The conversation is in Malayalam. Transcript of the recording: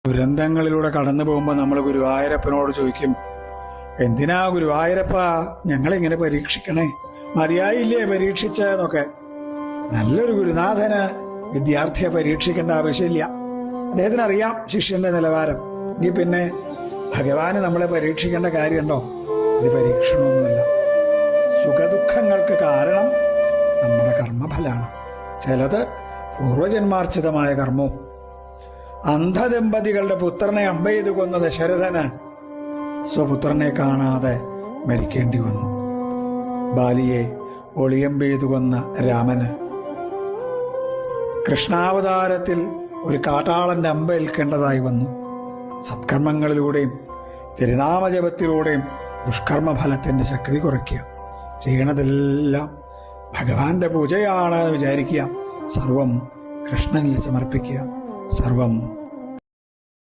ദുരന്തങ്ങളിലൂടെ കടന്നു പോകുമ്പോൾ നമ്മൾ ഗുരുവായൂരപ്പനോട് ചോദിക്കും, എന്തിനാ ഗുരുവായൂരപ്പ ഞങ്ങളിങ്ങനെ പരീക്ഷിക്കണേ, മതിയായില്ലേ പരീക്ഷിച്ചെന്നൊക്കെ. നല്ലൊരു ഗുരുനാഥന് വിദ്യാർത്ഥിയെ പരീക്ഷിക്കേണ്ട ആവശ്യമില്ല. അദ്ദേഹത്തിന് അറിയാം ശിഷ്യന്റെ നിലവാരം. എങ്കിൽ പിന്നെ ഭഗവാന് നമ്മളെ പരീക്ഷിക്കേണ്ട കാര്യമുണ്ടോ? ഇത് പരീക്ഷണമൊന്നുമല്ല. സുഖദുഃഖങ്ങൾക്ക് കാരണം നമ്മുടെ കർമ്മഫലാണ്. ചിലത് പൂർവജന്മാർജിതമായ കർമ്മവും. അന്ധദമ്പതികളുടെ പുത്രനെ അമ്പെയ്ത് കൊന്ന ദശരഥന് സ്വപുത്രനെ കാണാതെ മരിക്കേണ്ടി വന്നു. ബാലിയെ ഒളിയമ്പെയ്തു കൊന്ന രാമന് കൃഷ്ണാവതാരത്തിൽ ഒരു കാട്ടാളന്റെ അമ്പേൽക്കേണ്ടതായി വന്നു. സത്കർമ്മങ്ങളിലൂടെയും തിരുനാമജപത്തിലൂടെയും ദുഷ്കർമ്മഫലത്തിന്റെ ശക്തി കുറയ്ക്കുക. ചെയ്യണതെല്ലാം ഭഗവാന്റെ പൂജയാണെന്ന് വിചാരിക്കുക. സർവം കൃഷ്ണനിൽ സമർപ്പിക്കുക. സർവം